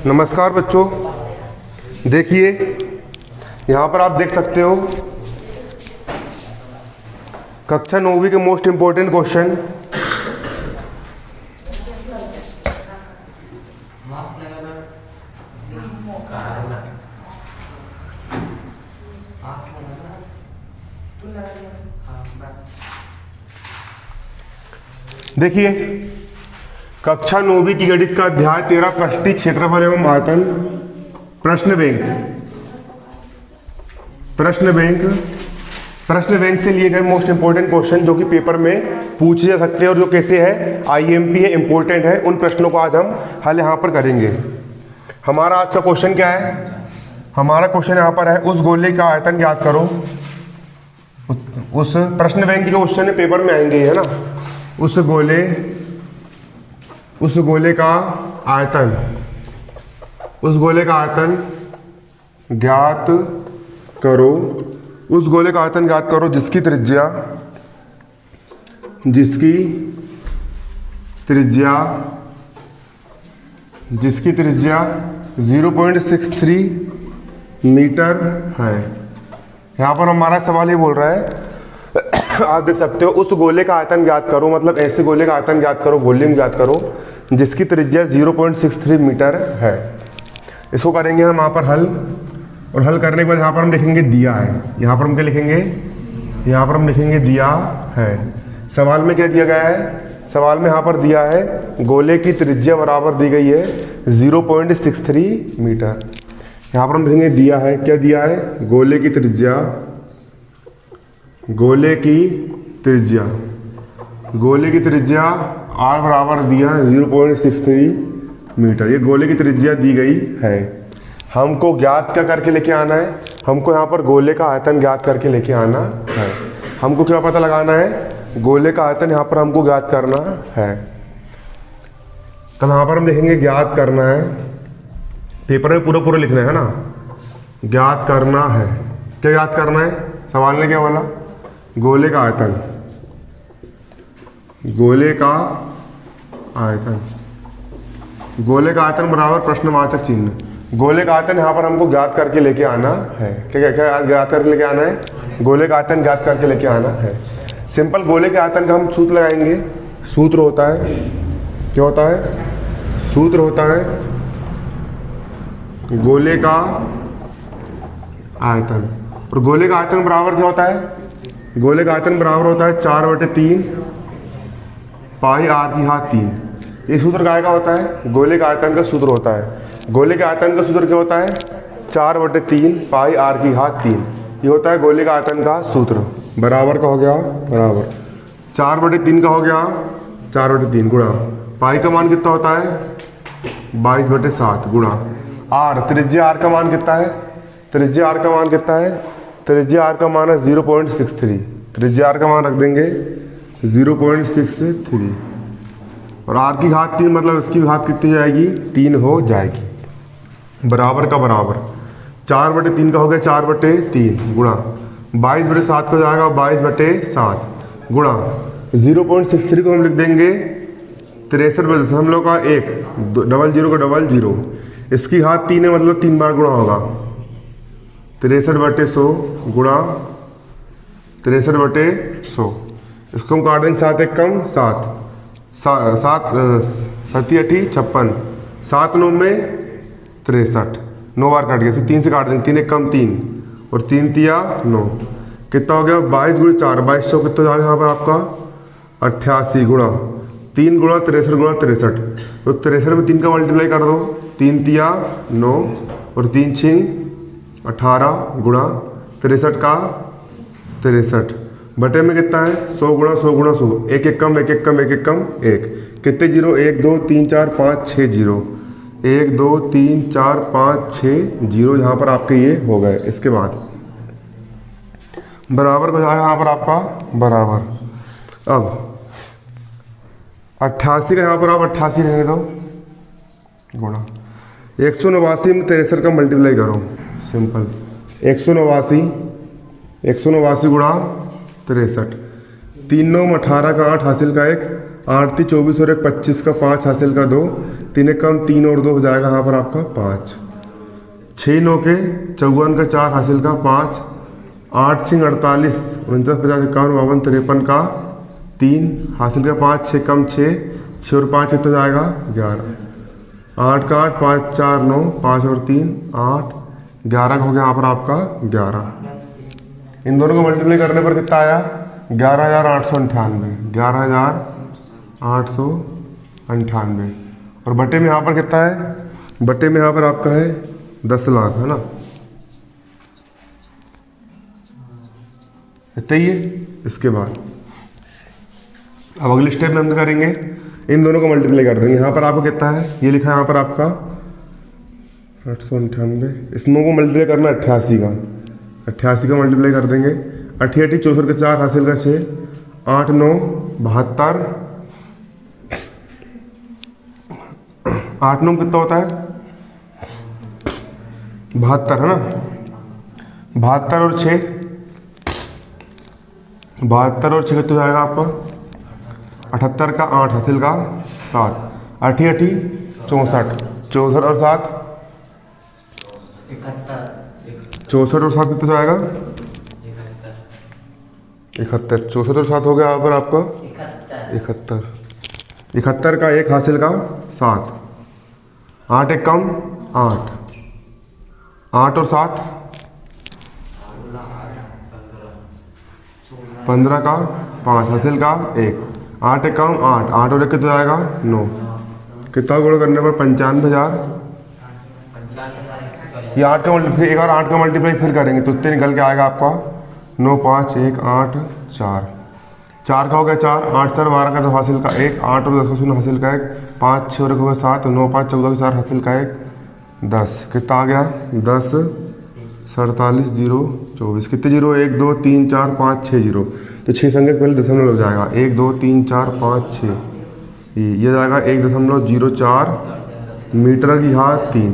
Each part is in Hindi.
नमस्कार बच्चों, देखिए यहाँ पर आप देख सकते हो कक्षा 9वीं के मोस्ट इम्पोर्टेंट क्वेश्चन। देखिए कक्षा 9वीं की गणित का अध्याय 13 पृष्ठीय क्षेत्रफल एवं आयतन प्रश्न बैंक से लिए गए मोस्ट इंपोर्टेंट क्वेश्चन जो कि पेपर में पूछे जा सकते हैं और जो कैसे है आईएमपी है, इंपॉर्टेंट है, उन प्रश्नों को आज हम हल यहाँ पर करेंगे। हमारा आज का क्वेश्चन क्या है? हमारा क्वेश्चन यहाँ पर है उस गोले का आयतन ज्ञात करो। उस प्रश्न बैंक के क्वेश्चन पेपर में आएंगे, है ना। उस गोले का आयतन ज्ञात करो। उस गोले का आयतन ज्ञात करो जिसकी त्रिज्या 0.63 मीटर है। यहाँ पर हमारा सवाल ये बोल रहा है आप देख सकते हो उस गोले का आयतन ज्ञात करो, मतलब ऐसे गोले का आयतन ज्ञात करो, वॉल्यूम ज्ञात करो जिसकी त्रिज्या 0.63 मीटर है। इसको करेंगे हम यहाँ पर हल, और हल करने के बाद यहाँ पर हम लिखेंगे दिया है। यहाँ पर हम क्या लिखेंगे? यहाँ पर हम लिखेंगे दिया है। सवाल में क्या दिया गया है? सवाल में यहाँ पर दिया है गोले की त्रिज्या बराबर दी गई है 0.63 मीटर। यहाँ पर हम लिखेंगे दिया है। क्या दिया है? गोले की त्रिज्या r बराबर दिया है 0.63 मीटर। ये गोले की त्रिज्या दी गई है। हमको ज्ञात क्या करके लेके आना है? हमको यहाँ पर गोले का आयतन ज्ञात करके लेके आना है। हमको क्या पता लगाना है? गोले का आयतन यहाँ पर हमको ज्ञात करना है। तब यहाँ पर हम लिखेंगे ज्ञात करना है। पेपर में पूरा लिखना है ना। ज्ञात करना है। क्या ज्ञात करना है? सवाल ने क्या बोला? गोले का आयतन बराबर प्रश्नवाचक चिन्ह। गोले का आयतन यहाँ पर हमको ज्ञात करके लेके आना है। क्या ज्ञात करके लेके आना है? गोले का आयतन ज्ञात करके लेके आना है। सिंपल गोले के आयतन का हम सूत्र लगाएंगे। सूत्र होता है, क्या होता है? सूत्र होता है गोले का आयतन। और गोले का आयतन बराबर क्या होता है? गोले का आयतन बराबर होता है 4/3 पाई r की घात 3। ये सूत्र काय का होता है? गोले का आयतन का सूत्र होता है। गोले के आयतन का सूत्र क्या होता है? 4/3 पाई r की घात 3। ये होता है गोले का आयतन का सूत्र। बराबर का हो गया, बराबर 4/3 का हो गया 4/3 गुणा पाई का मान कितना होता है? 22/7 गुणा r, त्रिज्या r का मान कितना है? त्रिज्या r का मान कितना है? त्रिज्या r का मान है 0.63। त्रिज्या r का मान रख देंगे 0.63 और r की घात 3, मतलब इसकी घात कितनी हो जाएगी? 3 हो जाएगी। बराबर का बराबर 4/3 का हो गया 4/3 गुणा 22/7 का हो जाएगा 22/7 गुणा 0.63 को हम लिख देंगे 63.1, 00 इसकी घात 3 है, मतलब 3 बार गुणा होगा 63/100 गुणा 63/100। इसको हम काट देंगे 7 1 कम 7 7 7 56 7 9 में 63, 9 बार काट गया। तो 3 से काट देंगे, 3 1 कम 3 और 3 3 9 कितना हो गया? 22 × 4 2200 कितना जाएगा यहाँ पर आपका? 88 गुणा 3 गुणा 63 गुणा 63। तो 63 में 3 का मल्टीप्लाई कर दो, 3 3 9 और 3 6 18 गुणा 63 का 63 बटे में कितना है? 100 गुणा 100 गुणा 100, 1 1 कम 1 1 कम 1 1 कम 1, कितने जीरो? 1 2 3 4 5 6 जीरो, 1 2 3 4 5 6 जीरो यहाँ पर आपके ये हो गए। इसके बाद बराबर हो जाएगा यहाँ पर आपका बराबर। अब 88 का यहाँ पर आप 88 रहने दो गुणा 189 में 63 का मल्टीप्लाई करो। सिंपल 189 गुणा 63, 3 9 18 का 8 हासिल का 1, 8 3 24 और 1 25 का 5 हासिल का 2, 3 एक कम 3 और 2 हो जाएगा यहाँ पर आपका 5। 6 9 के 54 का 4 हासिल का 5। 8 6 48 49 50 51 52 53 का 3 हासिल का 5। 6 कम 6 6 और 5 कितना जाएगा 11। 8 का 8 5 4 9 5 और 3 8 11 का हो गया यहाँ पर आपका 11। इन दोनों को मल्टीप्लाई करने पर कितना आया 11,898 11,898 और बटे में यहाँ पर कितना है बटे में यहाँ पर आपका है 10 लाख है ना इतना ही है। इसके बाद अब अगले स्टेप में हम करेंगे इन दोनों को मल्टीप्लाई कर देंगे। यहाँ पर आपको कितना है ये लिखा है यहाँ पर आपका 898 इसमें को मल्टीप्लाई करना 88 का 88 का मल्टीप्लाई कर देंगे। 88 64 के 4 हासिल का 6 8 9 72 8 9 कितना होता है 72 है ना 72 और 6 72 और 6 कितना जाएगा आपका 78 का 8 हासिल का 7 8 8 64 64 और 7 64 और 7 कितना जाएगा 71 64 और 7 हो गया यहाँ पर आपका 71 71 का 1 हासिल का 7 8 एक कम 8 8 और 7 15 का 5 हासिल का 1 8 एक कम 8 8 और 1 कितना जाएगा 9 कितना गुणा करने पर 95,000 ये 8 का मल्टीप्लाई एक और 8 का मल्टीप्लाई फिर करेंगे तो इतने निकल के आएगा आपका 9 5 1 8 4 4 का हो गया 4 8 4 12 का 2 हासिल का 1 8 और 10 का 0 हासिल का 1 5 6 और 1 हो गया 7 9 5 14 का 4 हासिल का 1 10 कितना आ गया 10 47 0 24 कितने जीरो 1 2 3 4 5 6 जीरो तो 6 संख्या पहले दशमलव लग जाएगा 1 2 3 4 5 6 ये जाएगा 1.04 मीटर की यहाँ 3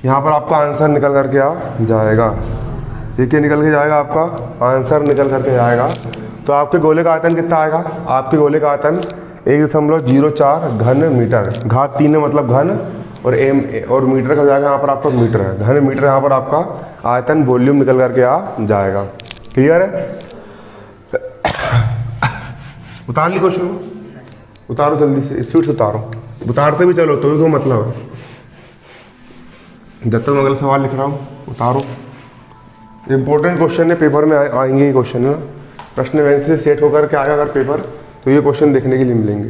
यहाँ पर आपका आंसर निकल करके आ जाएगा। देखिए निकल के जाएगा आपका आंसर निकल करके जाएगा। तो आपके गोले का आयतन कितना आएगा आपके गोले का आयतन 1.04 घन मीटर घात 3 है मतलब घन और एम और मीटर का हो जाएगा यहाँ पर आपका मीटर है घन मीटर यहाँ पर आपका आयतन वॉल्यूम निकल करके आ जाएगा। क्लियर है उतार ली क्वेश्चन उतारो जल्दी से स्पीड से उतारो उतारते भी चलो तो भी कोई मतलब है। जब तक मैं अगला सवाल लिख रहा हूँ उतारो इंपॉर्टेंट क्वेश्चन है पेपर में आएंगे ये क्वेश्चन है ना प्रश्न बैंक से सेट होकर के आएगा अगर पेपर तो ये क्वेश्चन देखने के लिए मिलेंगे।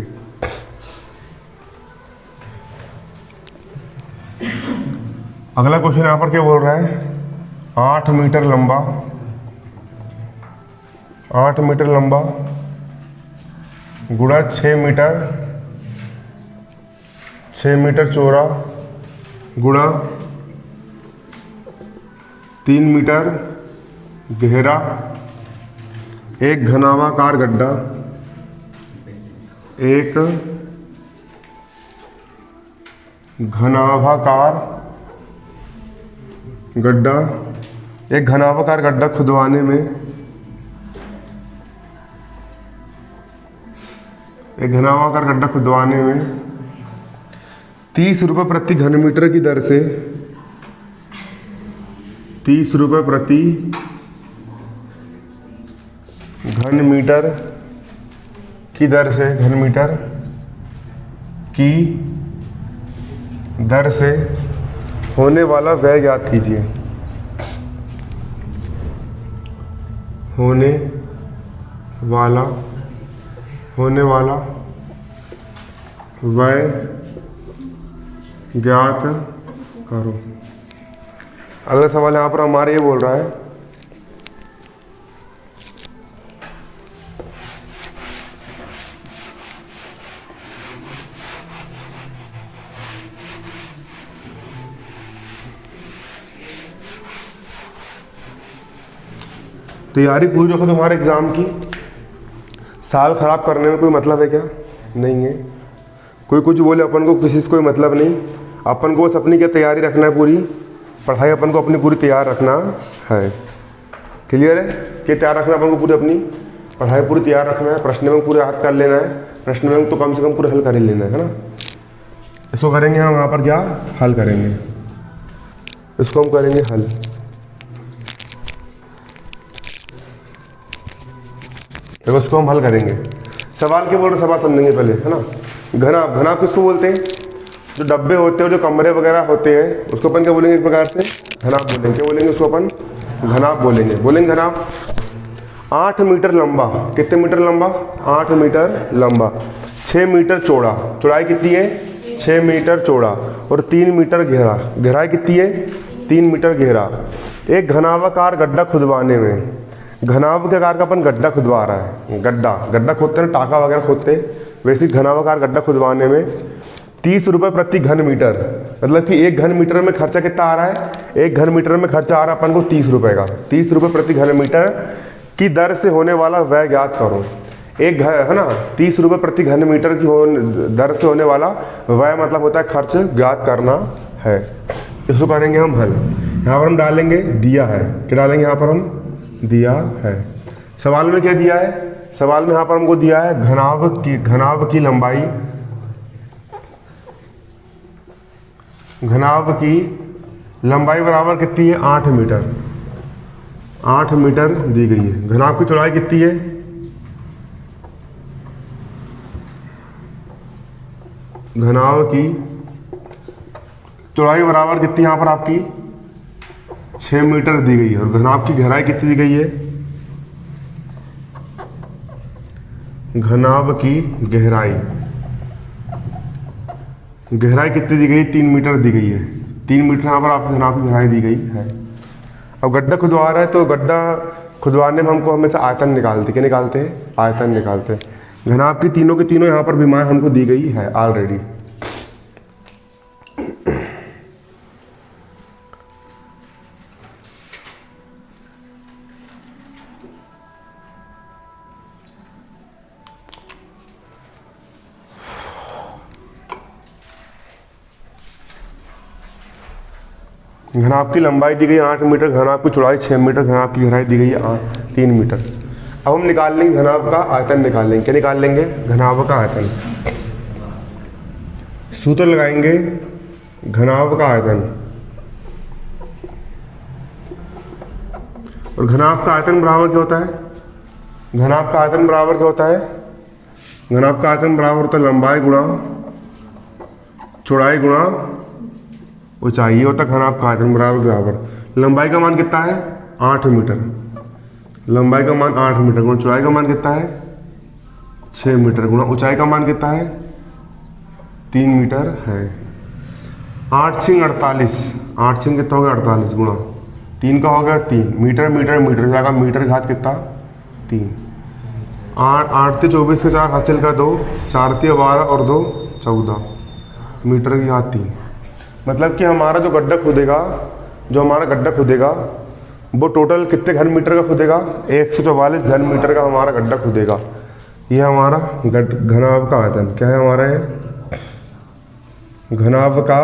अगला क्वेश्चन यहाँ पर क्या बोल रहा है 8 मीटर लंबा 8 मीटर लंबा गुणा 6 मीटर चौड़ा गुणा 3 मीटर गहरा एक घनाभाकार गड्ढा एक घनाभाकार गड्ढा खुदवाने में एक घनाभाकार गड्ढा खुदवाने में 30 रुपये प्रति घन मीटर की दर से 30 रुपये प्रति घन मीटर की दर से घन मीटर की दर से होने वाला व्यय ज्ञात कीजिए। होने वाला व्यय ज्ञात करो। अगला सवाल यहाँ पर हमारे ये बोल रहा है तैयारी पूरी रखो तुम्हारे एग्जाम की। साल खराब करने में कोई मतलब है क्या? नहीं है। कोई कुछ बोले अपन को किसी से कोई मतलब नहीं। अपन को बस अपनी क्या तैयारी रखना है, पूरी पढ़ाई अपन को अपनी पूरी तैयार रखना है। क्लियर है कि तैयार रखना अपन को पूरी अपनी पढ़ाई पूरी तैयार रखना है। प्रश्न बैंक पूरे याद कर लेना है। प्रश्न बैंक तो कम से कम पूरे हल कर ही लेना है ना। इसको करेंगे हम यहाँ पर क्या, हल करेंगे, इसको हम करेंगे हल। देखो इसको हम हल करेंगे। सवाल के बोल रहे, सवाल समझेंगे पहले, है ना। घनाभ, घनाभ किसको बोलते हैं, जो डब्बे होते हैं, जो कमरे वगैरह होते हैं, उसको अपन क्या बोलेंगे, एक प्रकार से घनाभ बोलेंगे। क्या बोलेंगे उसको अपन, घनाभ बोलेंगे। बोलेंगे घनाभ। 8 मीटर लंबा, कितने मीटर लंबा, 8 मीटर लंबा, 6 मीटर चौड़ा, चौड़ाई कितनी है, 6 मीटर चौड़ा, और 3 मीटर गहरा, गहराई कितनी है, 3 मीटर गहरा। एक घनाभाकार गड्ढा खुदवाने में, घनाभ के आकार का अपन गड्ढा खुदवा रहा है, गड्ढा, गड्ढा खोदते हैं, टाका वगैरह खोदते हैं, वैसे घनाभाकार गड्ढा खुदवाने में 30 रुपये प्रति घन मीटर, मतलब कि 1 घन मीटर में खर्चा कितना आ रहा है, 1 घन मीटर में खर्चा आ रहा है अपन को 30 रुपये का। 30 रुपये प्रति घन मीटर की दर से होने वाला व्यय ज्ञात करो। एक घर है ना, 30 रुपये प्रति घन मीटर की दर से होने वाला व्यय मतलब होता है खर्च ज्ञात करना है। इसको करेंगे हम हल। यहाँ पर हम डालेंगे दिया है, क्या डालेंगे यहाँ पर हम, दिया है। सवाल में क्या दिया है, सवाल में यहाँ पर हमको दिया है घनाभ की लंबाई, घनाभ की लंबाई बराबर कितनी है, 8 मीटर, 8 मीटर दी गई है। घनाभ की चौड़ाई कितनी है, घनाभ की चौड़ाई बराबर कितनी यहाँ पर आपकी 6 मीटर दी गई है, और घनाभ की गहराई कितनी दी गई है, घनाभ की गहराई, गहराई कितनी दी गई, 3 मीटर दी गई है। 3 मीटर यहाँ पर आपकी घनाभ की गहराई दी गई है। अब गड्ढा खुदवा रहा है, तो गड्ढा खुदवाने में हमको हमेशा आयतन निकालते, क्या निकालते हैं, आयतन निकालते हैं। घनाभ की तीनों के तीनों यहाँ पर विमाएं हमको दी गई है ऑलरेडी। घनाभ की लंबाई दी गई 8 मीटर, घनाभ की चौड़ाई 6 मीटर, घनाभ की गहराई दी गई है 3 मीटर। अब हम निकाल लेंगे घनाभ का आयतन, निकाल लेंगे, क्या निकाल लेंगे, घनाभ का आयतन। सूत्र लगाएंगे घनाभ का आयतन, और घनाभ का आयतन बराबर क्या होता है, घनाभ का आयतन बराबर क्या होता है, घनाभ का आयतन बराबर होता है लंबाई गुणा चौड़ाई गुणा ऊंचाई, ये होता है घनाभ का आयतन बराबर। लंबाई का मान कितना है, 8 मीटर, लंबाई का मान 8 मीटर गुणा चौड़ाई का मान कितना है, 6 मीटर गुणा ऊंचाई का मान कितना है, 3 मीटर है। 8 छिंग 48, 8 छिंग कितना हो गया, 48 गुणा 3 का हो गया 3 मीटर, मीटर मीटर जाएगा, मीटर घात कितना 3। 8 से 24 के 4 हासिल का 2, 4 से 12 और 2 14, मीटर की घात 3। मतलब कि हमारा जो गड्ढा खुदेगा, जो हमारा गड्ढा खुदेगा वो टोटल कितने घन मीटर का खुदेगा, 144 घन मीटर का हमारा गड्ढा खुदेगा। ये हमारा घनाभ का आयतन क्या है, हमारा है घनाभ का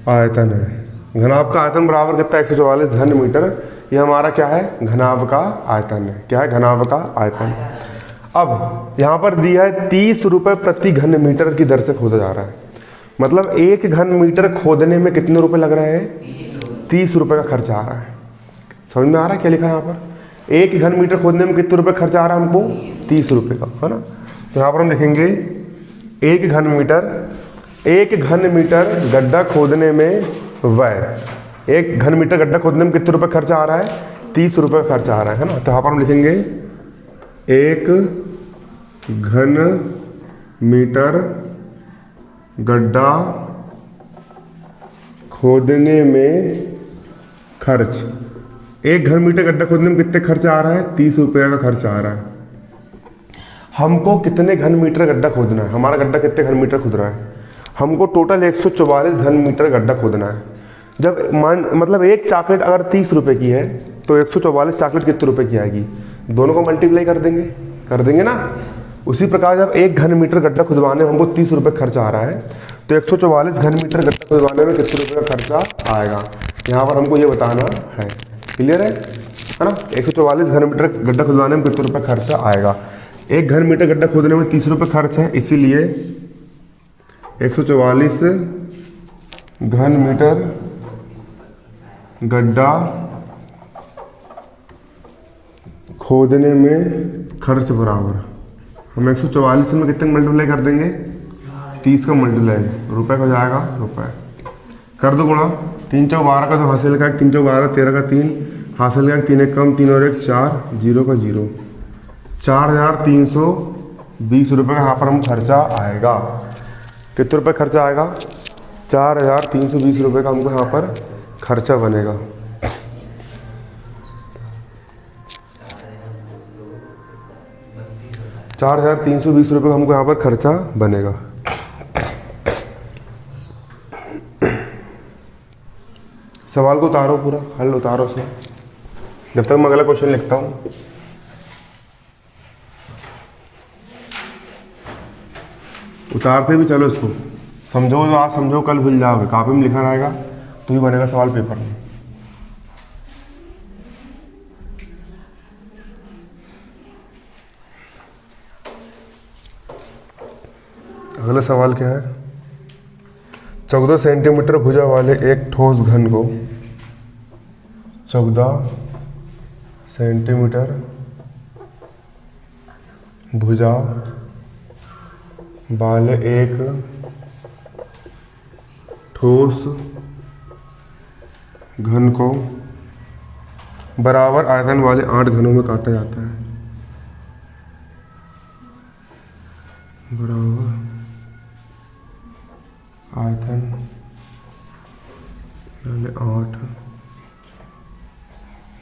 आयतन है। घनाभ का आयतन बराबर कितना, 144 घन मीटर। ये हमारा क्या है, घनाभ का आयतन है। क्या है, घनाभ का आयतन। अब यहाँ पर दिया है 30 रुपये प्रति घन मीटर की दर से खोदा जा रहा है। मतलब 1 घन मीटर खोदने में कितने रुपए लग रहे हैं, 30 रुपये का खर्च आ रहा है। समझ में आ रहा है क्या लिखा है यहाँ पर, 1 घन मीटर खोदने में कितने रुपए खर्च आ रहा है हमको, 30 रुपये का, है ना। तो यहाँ पर हम लिखेंगे 1 घन मीटर, 1 घन मीटर गड्ढा खोदने में व्यय, 1 घन मीटर गड्ढा खोदने में कितने रुपए खर्च आ रहा है, 30 रुपये खर्च आ रहा है ना। तो यहाँ पर हम लिखेंगे 1 घन मीटर गड्ढा खोदने में खर्च, 1 घन मीटर गड्ढा खोदने में कितने खर्च आ रहा है, 30 रुपये का खर्च आ रहा है। हमको कितने घन मीटर गड्ढा खोदना है, हमारा गड्ढा कितने घन मीटर खुद रहा है, हमको टोटल 144 घन मीटर गड्ढा खोदना है। जब मतलब एक चॉकलेट अगर 30 रुपये की है तो 144 चॉकलेट कितने रुपए की आएगी, दोनों को मल्टीप्लाई कर देंगे ना। उसी प्रकार जब 1 घन मीटर गड्ढा खुदवाने में हमको 30 रुपये खर्च आ रहा है, तो 144 घन मीटर गड्ढा खुदवाने में कितने रुपये का खर्चा आएगा, यहाँ पर हमको ये बताना है। क्लियर है ना। 144 घन मीटर गड्ढा खुदवाने में कितने रुपये खर्चा आएगा। 1 घन मीटर गड्ढा खोदने में 30 रुपये खर्च है, इसीलिए 144 घन मीटर गड्ढा खोदने में खर्च बराबर। हम 144 में कितने मल्टीप्लाई कर देंगे, 30 का मल्टीप्लाई, रुपए का हो जाएगा रुपए, कर दो गुणा। 3 चौक 12 का तो हासिल का 3 चौक 12, 13 का 3 हासिल का 3 एक कम 3 और 1 4, 0 का 0, 4320 रुपये का यहाँ पर हम खर्चा आएगा। कितने रुपये खर्चा आएगा, 4320 रुपये का हमको यहाँ पर खर्चा बनेगा। ₹4320 का हमको यहाँ पर खर्चा बनेगा। सवाल को उतारो, पूरा हल उतारो उसमें, जब तक मैं अगला क्वेश्चन लिखता हूँ। उतारते भी चलो इसको, समझो तो आज समझो, कल भूल जाओगे, कॉपी में लिखा रहेगा तो ही बनेगा सवाल पेपर में। अगला सवाल क्या है, 14 सेंटीमीटर भुजा वाले एक ठोस घन को 14 सेंटीमीटर भुजा वाले एक ठोस घन को बराबर आयतन वाले 8 घनों में काटा जाता है। बराबर आयतन वाले 8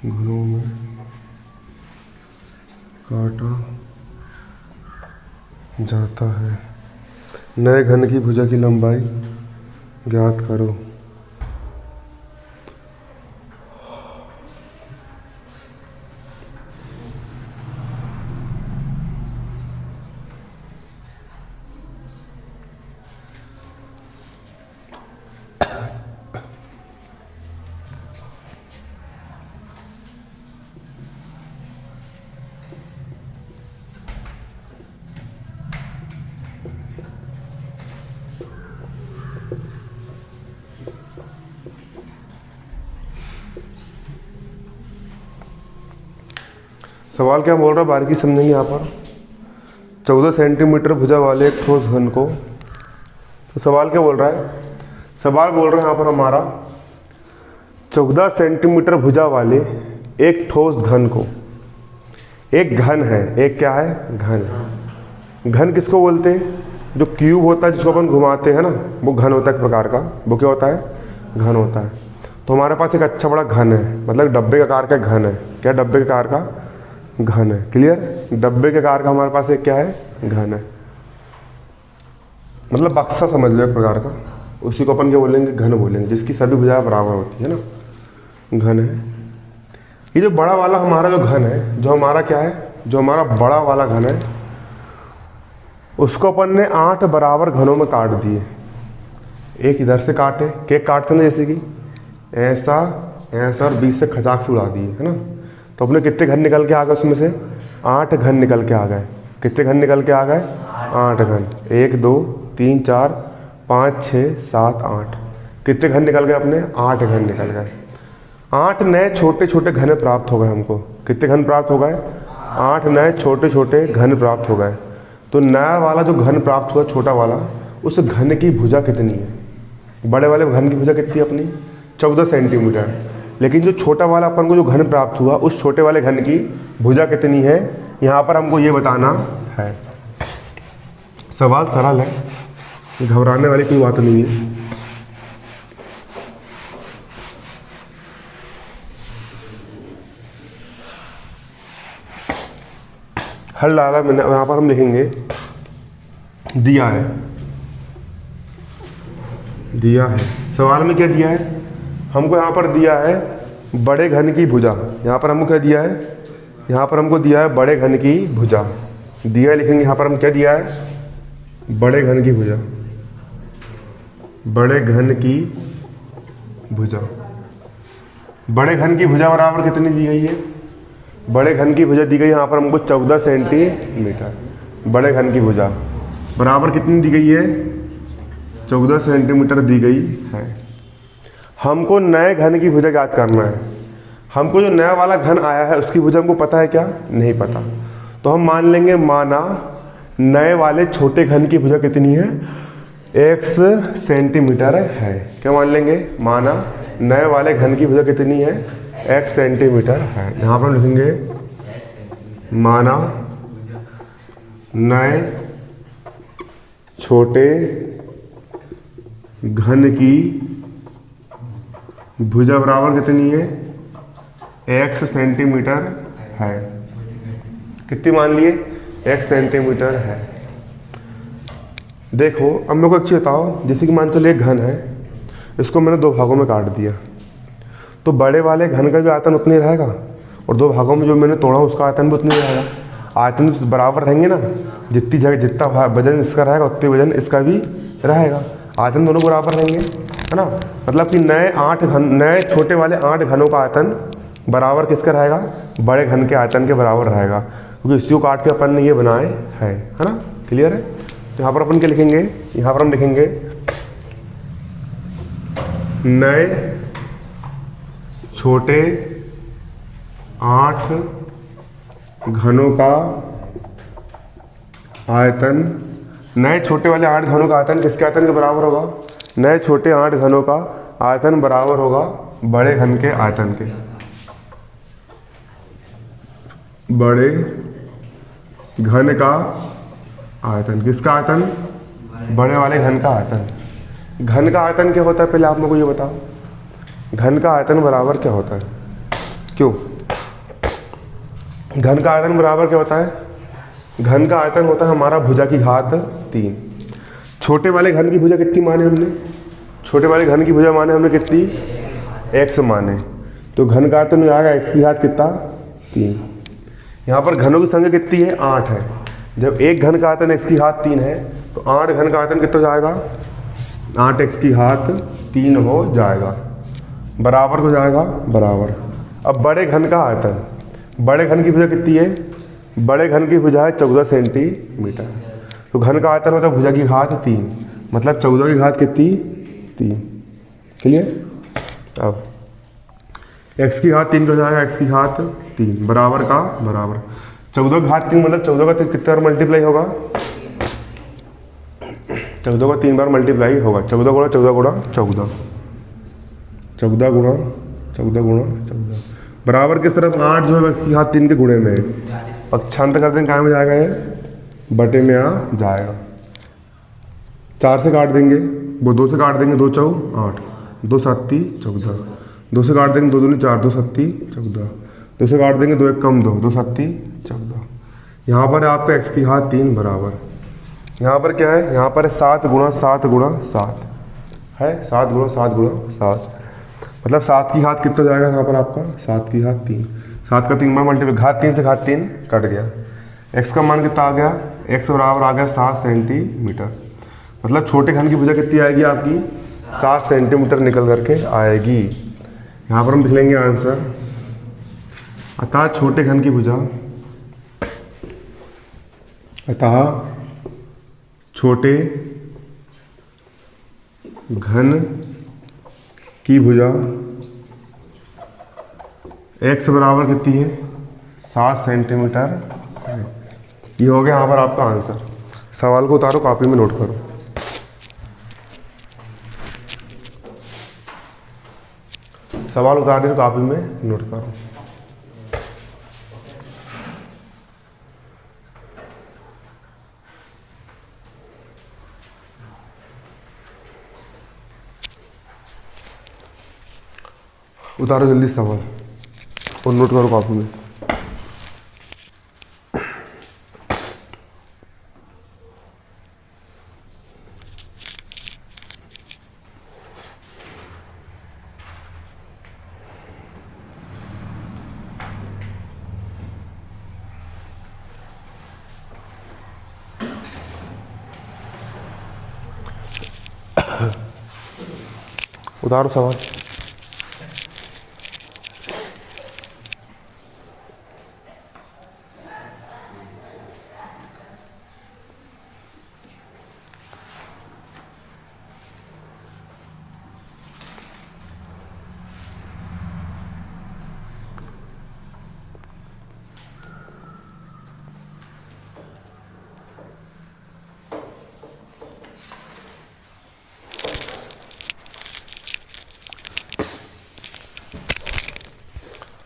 घनों में काटा जाता है। नए घन की भुजा की लंबाई ज्ञात करो। सवाल क्या बोल रहा है, बारीकी समझेंगे यहाँ पर। 14 सेंटीमीटर भुजा वाले एक ठोस घन को, तो सवाल क्या बोल रहा है, सवाल बोल रहा है यहाँ पर हमारा 14 सेंटीमीटर भुजा वाले एक ठोस घन को, एक घन है, एक क्या है, घन। घन किसको बोलते हैं, जो क्यूब होता है जिसको अपन घुमाते हैं ना, वो घन होता है एक प्रकार का, वो क्या होता है, घन होता है। तो हमारे पास एक अच्छा बड़ा घन है, मतलब डब्बे के आकार का घन है। क्या डब्बे के आकार का घन है, क्लियर। डब्बे के आकार का हमारे पास एक क्या है, घन है, मतलब बक्सा समझ लो एक प्रकार का। उसी को अपन क्या बोलेंगे, घन बोलेंगे, जिसकी सभी भुजाएं बराबर होती है ना, घन है। ये जो बड़ा वाला हमारा जो घन है, जो हमारा क्या है, जो हमारा बड़ा वाला घन है, उसको अपन ने 8 बराबर घनों में काट दिए। एक इधर से काटे, केक काटते ना जैसे कि ऐसा ऐसा, और बीच से खचाक से उड़ा दिए, है ना। तो अपने कितने घन निकल के आ गए, उसमें से 8 घन निकल के आ गए। कितने घन निकल के आ गए, 8 घन। 1 2 3 4 5 6 7 8, कितने घन निकल गए अपने, 8 घन निकल गए। 8 नए छोटे छोटे घन प्राप्त हो गए हमको। कितने घन प्राप्त हो गए, 8 नए छोटे छोटे घन प्राप्त हो गए। तो नया वाला जो घन प्राप्त हुआ, छोटा वाला, उस घन की भुजा कितनी है, बड़े वाले घन की भुजा कितनी है अपनी, 14 सेंटीमीटर। लेकिन जो छोटा वाला अपन को जो घन प्राप्त हुआ, उस छोटे वाले घन की भुजा कितनी है, यहाँ पर हमको ये बताना है। सवाल सरल है, घबराने वाली कोई बात नहीं है। हल डाला मैंने, यहाँ पर हम लिखेंगे दिया है, दिया है। सवाल में क्या दिया है हमको, यहाँ पर दिया है बड़े घन की भुजा। यहाँ पर हमको क्या दिया है, यहाँ पर हमको दिया है बड़े घन की भुजा। दिया लिखेंगे यहाँ पर हम क्या दिया है, बड़े घन की भुजा, बड़े घन की भुजा। बड़े घन की भुजा बराबर कितनी दी गई है, बड़े घन की भुजा दी गई यहाँ पर हमको 14 सेंटीमीटर। बड़े घन की भुजा बराबर कितनी दी गई है, 14 सेंटीमीटर दी गई है। हमको नए घन की भुजा ज्ञात करना है। हमको जो नया वाला घन आया है उसकी भुजा हमको पता है क्या? नहीं पता। तो हम मान लेंगे, माना नए वाले छोटे घन की भुजा कितनी है? x सेंटीमीटर है। क्या मान लेंगे? माना नए वाले घन की भुजा कितनी है? x सेंटीमीटर है। यहाँ पर हम लिखेंगे माना नए छोटे घन की भुजा बराबर कितनी है? x सेंटीमीटर है। कितनी मान लिए? x सेंटीमीटर है। देखो अब मेरे को अच्छी बताओ, जैसे कि मान चलो एक घन है, इसको मैंने दो भागों में काट दिया, तो बड़े वाले घन का भी आयतन उतना ही रहेगा और दो भागों में जो मैंने तोड़ा उसका आयतन भी उतना ही रहेगा। आयतन तो बराबर रहेंगे ना, जितनी जगह जितना वजन इसका रहेगा उतने वजन इसका भी रहेगा। आयतन दोनों बराबर रहेंगे, है ना। मतलब कि नए छोटे वाले 8 घनों का आयतन बराबर किसका रहेगा? बड़े घन के आयतन के बराबर रहेगा, क्योंकि इसी को काट के अपन ने ये बनाए है ना। क्लियर है? तो यहाँ पर अपन क्या लिखेंगे? यहाँ पर हम लिखेंगे नए छोटे 8 घनों का आयतन, नए छोटे वाले 8 घनों का आयतन किसके आयतन के बराबर होगा? नए छोटे 8 घनों का आयतन बराबर होगा बड़े घन के आयतन के। बड़े घन का आयतन, किसका आयतन? बड़े वाले घन का आयतन। घन का आयतन क्या होता है पहले आप मेरे को ये बताओ। घन का आयतन बराबर क्या होता है? क्यों घन का आयतन बराबर क्या होता है? घन का आयतन होता है हमारा भुजा की घात 3। छोटे वाले घन की भुजा कितनी माने हमने? छोटे वाले घन की भुजा माने हमने कितनी? x माने, तो घन का आयतन में आएगा x की घात कितना? 3। यहाँ पर घनों की संख्या कितनी है? 8 है। जब एक घन का आयतन x की घात 3 है तो 8 घन का आयतन कितना जाएगा? 8x की घात 3 हो जाएगा, बराबर हो जाएगा बराबर। अब बड़े घन का आयतन, बड़े घन की भुजा कितनी है? बड़े घन की भुजा है 14 सेंटीमीटर। तो घन का आयतन होता है भुजा की घात 3, मतलब 14 की घात कितनी? 3। क्लियर? अब x की घात 3 का हो जाएगा x की घात 3 बराबर का बराबर 14 की घात 3, मतलब 14 का कितने बार मल्टीप्लाई होगा? 14 का 3 बार मल्टीप्लाई होगा। 14 गुणा 14 गुणा 14, 14 गुणा 14 गुणा 14 बराबर किस तरफ? 8 जो है x की घात 3 के गुणे में है। पक्षांतर कर देंगे, कहाँ में जाएगा? ये बटे में आ जाएगा। 4 से काट देंगे, वो 2 से काट देंगे, 2 चौ 8, 2 7 14, 2 से काट देंगे, 2 दूनी 4, 2 7 14, 2 से काट देंगे, 2 1 कम 2, 2 7 14। यहाँ पर है आपका x की घात 3 बराबर, यहाँ पर क्या है? यहाँ पर 7 गुणा 7 गुणा 7 है, 7 गुणा 7 गुणा 7, मतलब 7 की घात कितना जाएगा यहाँ पर आपका? 7 की घात 3। 7 का 3 बार मल्टीप्लाई, घात 3 से घात 3 कट गया। x का मान कितना आ गया? x बराबर आ गया 7 सेंटीमीटर। मतलब छोटे घन की भुजा कितनी आएगी आपकी? 7 सेंटीमीटर निकल करके आएगी। यहाँ पर हम लिख लेंगे आंसर, अतः छोटे घन की भुजा, अतः छोटे घन की भुजा x बराबर कितनी है? 7 सेंटीमीटर है। ये हो गया यहाँ पर आपका आंसर। सवाल को उतारो, कॉपी में नोट करो। सवाल उतार दो, कॉपी में नोट करो। उतारो जल्दी सवाल और नोट करो कॉपी में। उतारो सवाल।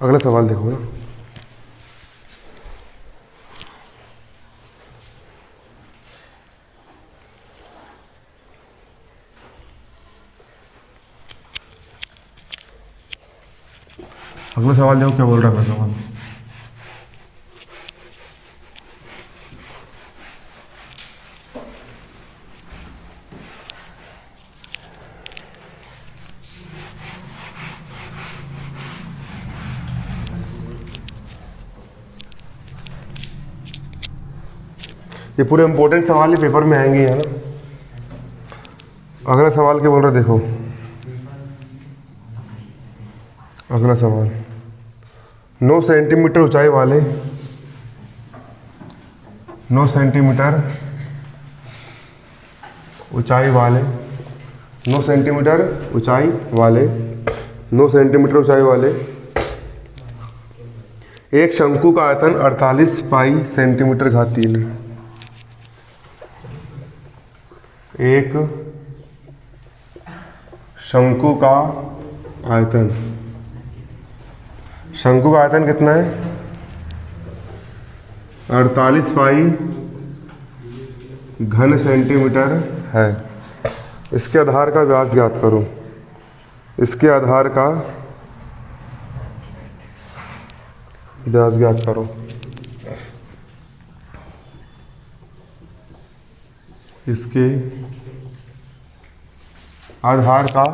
अगला सवाल देखो ना। अगला सवाल देखो क्या बोल रहा है अगला सवाल। ये पूरे इंपॉर्टेंट सवाल ही पेपर में आएंगे है ना। अगला सवाल क्या बोल रहा है देखो। अगला सवाल 9 सेंटीमीटर ऊंचाई वाले 9 सेंटीमीटर ऊंचाई वाले 9 सेंटीमीटर ऊंचाई वाले 9 सेंटीमीटर ऊंचाई वाले एक शंकु का आयतन 48 पाई सेंटीमीटर घात 3 है। एक शंकु का आयतन, शंकु का आयतन कितना है 48 पाई घन सेंटीमीटर है। इसके आधार का व्यास ज्ञात करो। इसके आधार का व्यास ज्ञात करो। इसके आधार का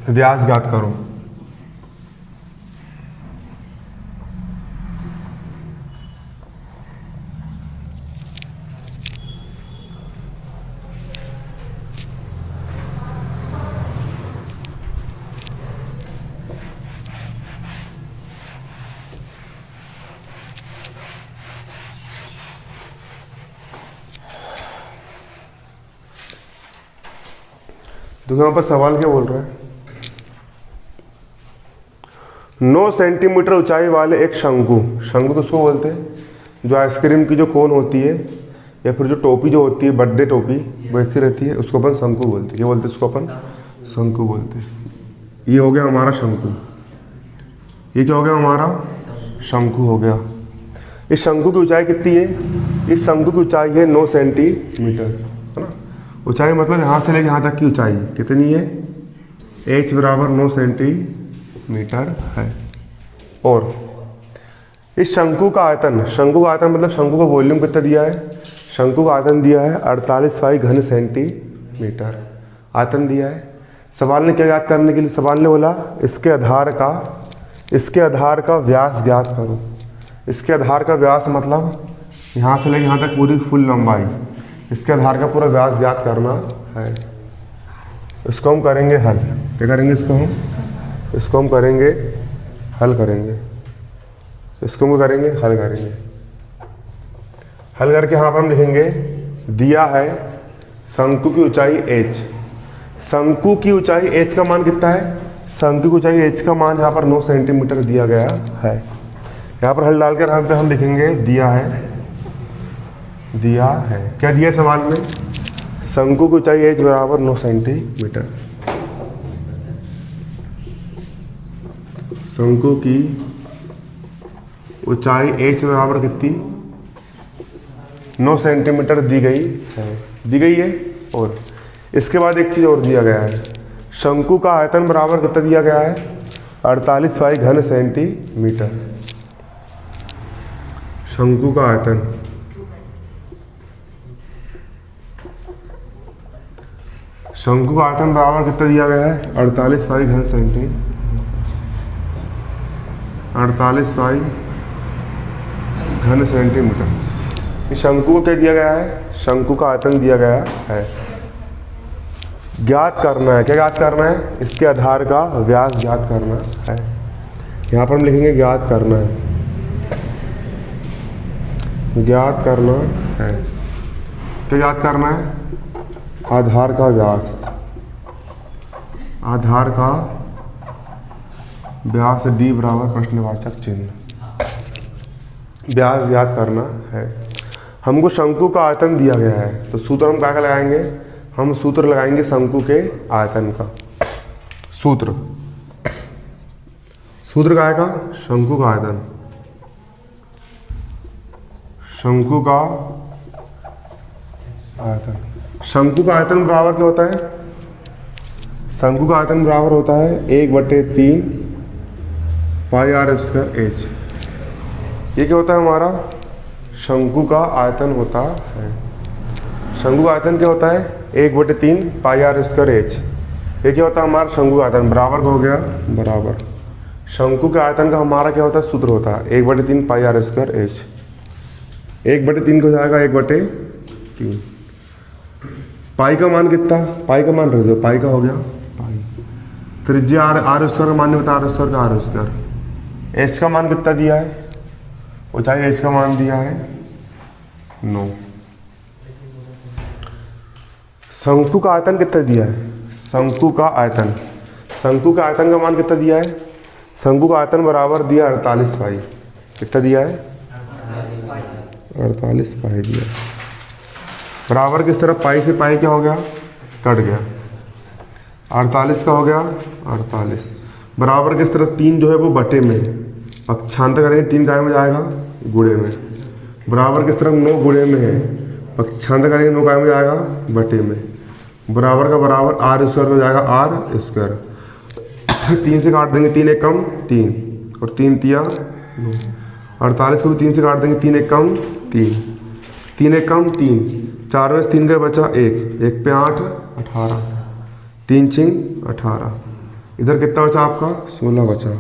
व्यास ज्ञात करो। देखो यहाँ पर सवाल क्या बोल रहा है। 9 सेंटीमीटर ऊंचाई वाले एक शंकु, शंकु तो उसको बोलते हैं जो आइसक्रीम की जो कोन होती है या फिर जो टोपी जो होती है बर्थडे टोपी वैसी रहती है, उसको अपन शंकु बोलते हैं। क्या बोलते हैं उसको अपन? शंकु बोलते हैं। ये हो गया हमारा शंकु। ये क्या हो गया हमारा? शंकु हो गया। इस शंकु की ऊंचाई कितनी है? इस शंकु की ऊंचाई है 9 सेंटीमीटर, है ना। ऊंचाई मतलब यहाँ से लेके यहाँ तक की ऊंचाई कितनी है? h बराबर 9 सेंटीमीटर है। और इस शंकु का आयतन, शंकु का आयतन मतलब शंकु का वॉल्यूम कितना दिया है? शंकु का आयतन दिया है 48 पाई घन सेंटीमीटर आयतन दिया है। सवाल ने क्या याद करने के लिए? सवाल ने बोला इसके आधार का व्यास ज्ञात करो। इसके आधार का व्यास मतलब यहाँ से लेके यहाँ तक पूरी फुल लंबाई, इसके आधार का पूरा व्यास ज्ञात करना है। इसको हम करेंगे हल। क्या करेंगे इसको हम करेंगे हल करेंगे। इसको हम करेंगे हल करेंगे। हल करके यहाँ पर हम लिखेंगे दिया है शंकु की ऊंचाई h। शंकु की ऊंचाई h का मान कितना है? शंकु की ऊंचाई h का मान यहाँ पर 9 सेंटीमीटर दिया गया है। यहाँ पर हल डालकर यहाँ पे हम लिखेंगे दिया है क्या दिया सवाल में? शंकु की ऊंचाई h बराबर 9 सेंटीमीटर। शंकु की ऊंचाई h बराबर कितनी? 9 सेंटीमीटर दी गई है। और इसके बाद एक चीज़ और दिया गया है, शंकु का आयतन बराबर कितना दिया गया है? 48 पाई घन सेंटीमीटर। शंकु का आयतन, शंकु का आयतन बराबर कितना दिया गया है? 48 पाई घन सेंटीमीटर। 48 पाई घन सेंटीमीटर। इस शंकु को क्या दिया गया है? शंकु का आयतन दिया गया है। ज्ञात करना है। क्या ज्ञात करना है? इसके आधार का व्यास ज्ञात करना है। यहाँ पर हम लिखेंगे ज्ञात करना है। ज्ञात करना है। क्या ज्ञात करना है? आधार का व्यास। आधार का व्यास d बराबर प्रश्नवाचक चिन्ह। व्यास ज्ञात करना है। हमको शंकु का आयतन दिया गया है तो सूत्र हम क्या लगाएंगे? हम सूत्र लगाएंगे शंकु के आयतन का। सूत्र सूत्र का आएगा शंकु का आयतन, शंकु का आयतन। शंकु का आयतन बराबर क्या होता है? शंकु का आयतन बराबर होता है 1/3 पाई आर स्क्वायर एच। ये क्या होता है हमारा? शंकु का आयतन होता है। शंकु का आयतन क्या होता है? 1/3 पाई आर स्क्वायर एच। ये क्या होता है हमारा? शंकु का आयतन बराबर हो गया, बराबर शंकु के आयतन का हमारा क्या होता है? सूत्र होता है 1/3 पाई आर स्क्वायर एच। 1/3 को जाएगा 1/3। पाई का मान कितना? पाई का मान रख दो, पाई का हो गया पाई। त्रिज्या आर स्क्वायर का मान नहीं बता, आर स्क्वायर का आर स्क्वायर। एच का मान कितना दिया है? ऊंचाई एच का मान दिया है 9। शंकु का आयतन कितना दिया है? शंकु का आयतन, शंकु का आयतन का मान कितना दिया है? शंकु का आयतन बराबर दिया 48 पाई। कितना दिया है? 48 पाई दिया। बराबर किस तरफ? पाई से पाई क्या हो गया? कट गया। 48 का हो गया 48। बराबर किस तरफ? 3 जो है वो बटे में, पक्षांतर करेंगे 3 काय में जाएगा? गुणे में। बराबर किस तरफ? 9 गुणे में है, पक्षांतर करेंगे 9 काय में जाएगा? बटे में। बराबर का बराबर आर स्क्वायर हो जाएगा आर स्क्वायर। 3 से काट देंगे, 3 एक कम 3 और 3 तिया 9। 48 को भी 3 से काट देंगे, 3 एक कम 3, 3 एक कम 3, 4 में से 3 का बचा 1, 1 पे 8 18, 3 छिंग 18। इधर कितना बचा आपका? 16 बचा।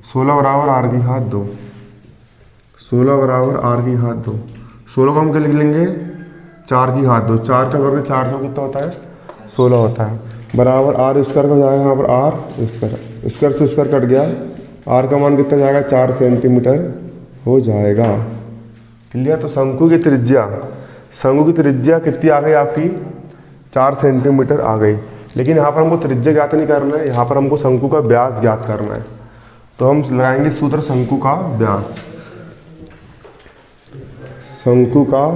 16 बराबर आर की घात 2। 16 बराबर आर की घात 2। 16 को हम क्या लिख लेंगे? 4 की घात 2। 4 का वर्ग 4 का कितना होता है? 16 होता है। बराबर आर स्क्वायर का हो जाएगा यहाँ पर आर स्क्वायर, स्क्वायर से स्क्वायर कट गया। आर का मान कितना जाएगा? 4 सेंटीमीटर हो जाएगा। क्लियर? तो शंकु की त्रिज्या, शंकु की त्रिज्या कितनी आ गई आपकी? 4 सेंटीमीटर आ गई। लेकिन यहाँ पर हमको त्रिज्या ज्ञात नहीं करना है, यहाँ पर हमको शंकु का व्यास ज्ञात करना है। तो हम लगाएंगे सूत्र शंकु का व्यास। शंकु का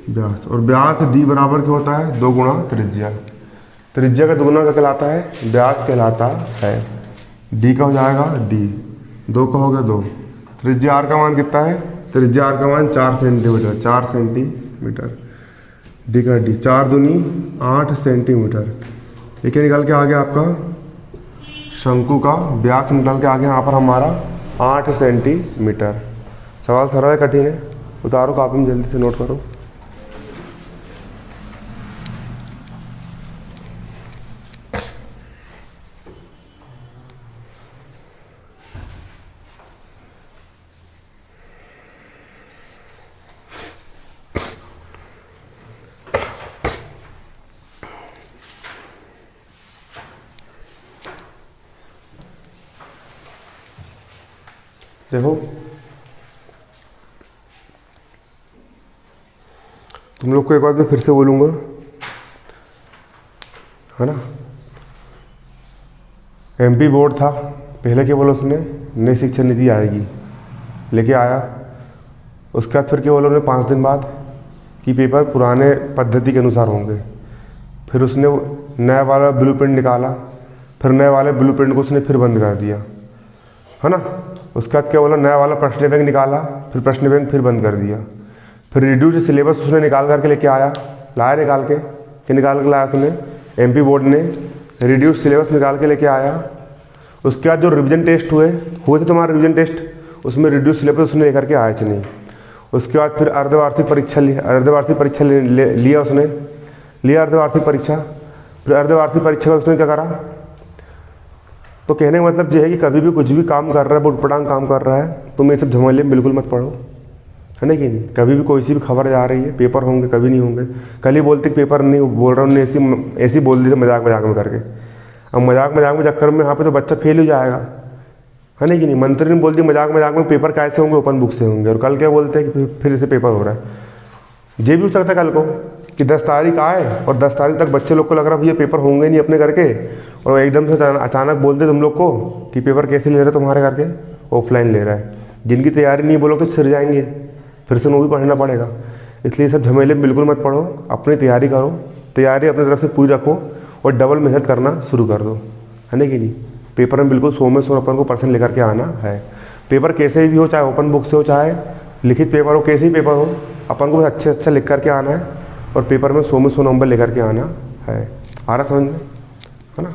व्यास, और व्यास डी बराबर क्या होता है? 2 गुणा त्रिज्या। त्रिज्या का दुगुना क्या कहलाता है? व्यास कहलाता है। डी का हो जाएगा डी, 2 का हो गया 2। त्रिज्या आर का मान कितना है? त्रिज्या आर का मान 4 सेंटीमीटर, 4 सेंटीमीटर। डी का डी, 4 दूनी 8 सेंटीमीटर। ये क्या निकल के आ गया आपका? शंकु का व्यास निकल के आ गया यहाँ पर हमारा 8 सेंटीमीटर। सवाल सरल है, कठिन है? उतारो कॉपी में, जल्दी से नोट करो। देखो, तुम लोग को एक बात मैं फिर से बोलूँगा, है ना? एमपी बोर्ड था, पहले क्या बोला उसने? नई शिक्षा नीति आएगी, लेके आया। उसके बाद फिर क्या बोला उन्होंने 5 दिन बाद कि पेपर पुराने पद्धति के अनुसार होंगे। फिर उसने नया वाला ब्लूप्रिंट निकाला, फिर नए वाले ब्लूप्रिंट को उसने फिर बंद कर दिया, है ना? उसके बाद क्या बोला? नया वाला प्रश्न बैंक निकाला, फिर प्रश्न बैंक फिर बंद कर दिया। फिर रिड्यूस सिलेबस उसने निकाल करके लेके आया, लाया निकाल के, कि निकाल के लाया उसने? एमपी बोर्ड ने रिड्यूस सिलेबस निकाल के लेके आया। उसके बाद जो रिवीजन टेस्ट हुए थे तुम्हारे रिवीजन टेस्ट, उसमें रिड्यूस सिलेबस उसने लेकर के आया नहीं। उसके बाद फिर अर्धवार्षिक परीक्षा लिया उसने, लिया अर्धवार्षिक परीक्षा। फिर अर्धवार्षिक परीक्षा का उसने क्या करा? तो कहने का मतलब ये है कि कभी भी कुछ भी काम कर रहा है, बुटपटांग काम कर रहा है, तुम ये सब झमेले में बिल्कुल मत पढ़ो, है ना कि नहीं? कभी भी कोई सी भी खबर आ रही है, पेपर होंगे कभी नहीं होंगे। कल ही बोलते पेपर नहीं बोल रहा हूँ, ऐसी बोल दी थी मजाक में करके। अब मजाक में चक्कर में यहाँ पे तो बच्चा फेल हो जाएगा, है ना कि नहीं? मंत्री ने बोल दी मजाक में पेपर कैसे होंगे? ओपन बुक से होंगे। और कल क्या बोलते हैं कि फिर से पेपर हो रहा है। ये भी हो सकता है कल को कि 10 तारीख आए और 10 तारीख तक बच्चे लोग को लग रहा है ये पेपर होंगे नहीं अपने करके, और एकदम से अचानक बोल दे तुम लोग को कि पेपर कैसे ले रहे तुम्हारे करके? ऑफलाइन ले रहा है। जिनकी तैयारी नहीं बोलो तो सिर जाएंगे, फिर से वो भी पढ़ना पड़ेगा। इसलिए सब झमेले में बिल्कुल मत पढ़ो, अपनी तैयारी करो, तैयारी अपनी तरफ से पूरी रखो और डबल मेहनत करना शुरू कर दो, है ना कि नहीं? पेपर में बिल्कुल 100 में 100 अपन को % लेकर के आना है। पेपर कैसे भी हो, चाहे ओपन बुक से हो, चाहे लिखित पेपर हो, कैसे ही पेपर हो, अपन को अच्छे अच्छा लिख करके आना है और पेपर में 100 में 100 नंबर लेकर के आना है। आ रहा समझ में, है ना।